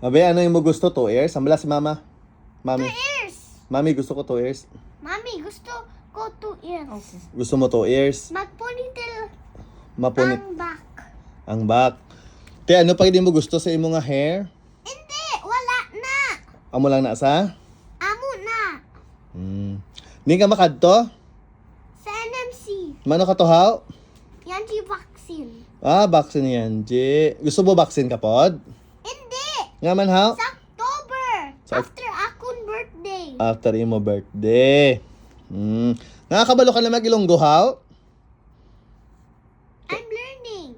Abe, ano yung mo gusto? 2 ears? Ambala si mama. Mami. 2 ears. Mami, gusto ko 2 ears. Mami, gusto ko 2 ears. Okay. Gusto mo 2 ears? Mag-ponytail Mapunit ang back. ang back. Te, ano pa hindi mo gusto sa imo nga hair? Hindi, wala na. Amo lang na sa? Amo na. Hindi ka makadto? Sa NMC. Mano ka to, how? Yan si vaccine. Vaccine yan, G. Gusto mo vaccine ka pod? Hindi. Nga man, how? Sa October. Sa- After akong birthday. After imo birthday. Nakakabalo ka na mag-Ilonggo, how? I'm learning.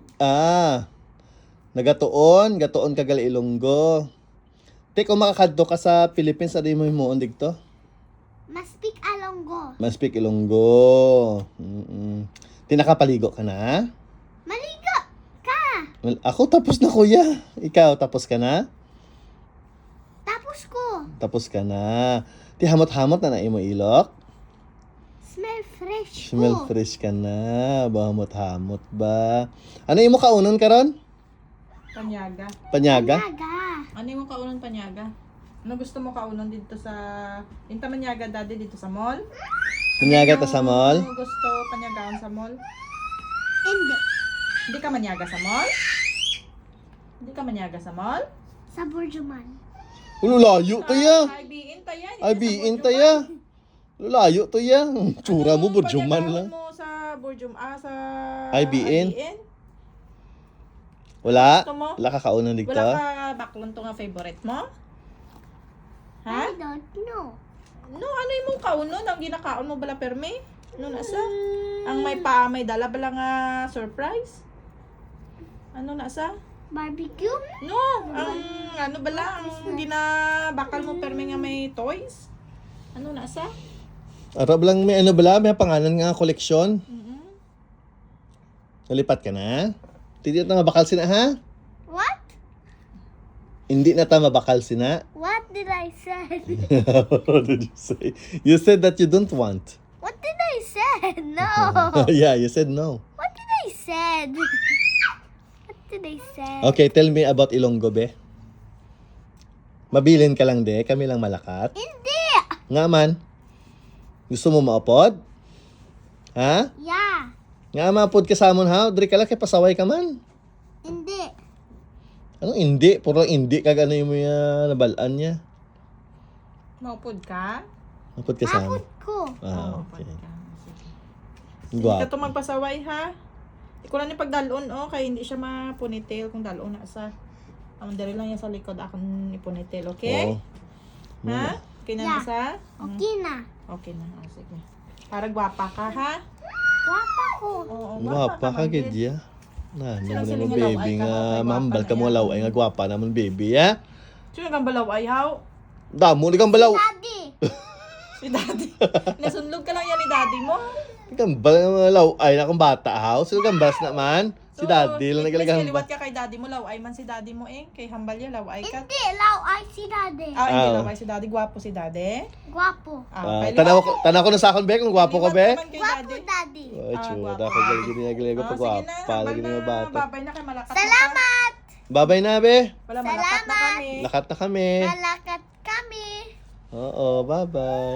Gatoon ka gali Ilonggo. Te, kung makakadto ka sa Philippines, ano mo himuon digto? Mas-speak alonggo. Mas speak Ilonggo. Tinakapaligo ka na? Maligo ka. Well, ako tapos na, kuya. Ikaw, tapos ka na? Tapos ko. Tapos ka na. Ti hamot-hamot na imo ilok? Smell fresh Smell ko. fresh ka na. Bahamot-hamot ba? Ano imo kaunon karon? Panyaga. Panyaga? Naga. Ano yung kaunon panyaga? Ano gusto mo kaunon dito sa... Inta manyaga daddy dito sa mall? Panyaga ta sa mall? Ano gusto panyagaan sa mall? Hindi. Hindi ka manyaga sa mall? Hindi ka manyaga sa mall? Sa Burjuman. Layo to ya. IBN tayo. Ay, biin to ya. Layo to ya. Tsura mo, burjuman lang. mo sa Burjum, sa... IBN? Wala? Gusto mo? Wala ka kaunon digto? Wala ka baklon to nga favorite mo? Ha? I don't know. No, ano yung mong kaunon? Ang ginakaon mo bala perme? Ano nasa? Ang may dala bala nga surprise? Ano nasa? Barbecue? No, ang ano bala, ang ginabakal mo perme nga may toys? Ano nasa? Arab lang may ano bala, may pangalan nga koleksyon. Mm-hmm. Nalipat ka na? Hindi na mabakal sina, ha? What? Hindi na ta mabakal sina. What did I say? What did you say? You said that you don't want. What did I say? No. Yeah, you said no. What did I said? What did I say? Okay, tell me about Ilonggo, be. Mabilin ka lang, de. Kami lang malakat. Hindi. Nga man. Gusto mo maupod? Ha? Yeah. Nga maupod ka sa amon, ha? Diri ka lang kay pasaway ka man. Hindi. Anong hindi? Puro hindi kag ano yung mga nabalaan niya. Maupod ka? Maupod ka sa amon. Abot ko. Okay. Ka. Sige. Hindi Guwapo. ka to magpasaway ha? Ikaw lang yung pagdalon kaya hindi siya ma-ponytail kung dalon na sa. Ang dali lang yan sa likod akong i-ponytail, okay? Oo. Ha? Okay na Yeah. isa? Okay na. Okay na, sige. Para gwapa ka ha? Wapa ko. Oo, Gwapa ka, Manggit. Gedya. Na, Sila naman siling mo laway baby ka, nga, kay mambal gwapa ka mo na yan. laway nga gwapa naman baby, ha? Sino kang balaw ay haw? Damo, di kang balaw. Daddy. Si daddy. Nasunlog ka lang yan ni daddy mo. Di kang balaw ay na kung bata, ha? Sino kang bas naman? Si daddy lang nagalagang Liwat ka kay daddy mo, law ay man si daddy mo kay hambal ya, law ay ka. Hindi. Law ay si daddy. Hindi Ah. law ay si daddy, gwapo si daddy. Gwapo. Kay Tanaw ko na sa akin, be, kung gwapo ka, be. Liwat naman kay Gwapo daddy. daddy. Ay, tsura gwapo. ko, galing ko pa gwapa, lagi na yung bata. Babay na kay malakat Salamat. Babay na, be. Wala malakat na kami. Lakat na kami. Malakat kami. Oo, bye-bye.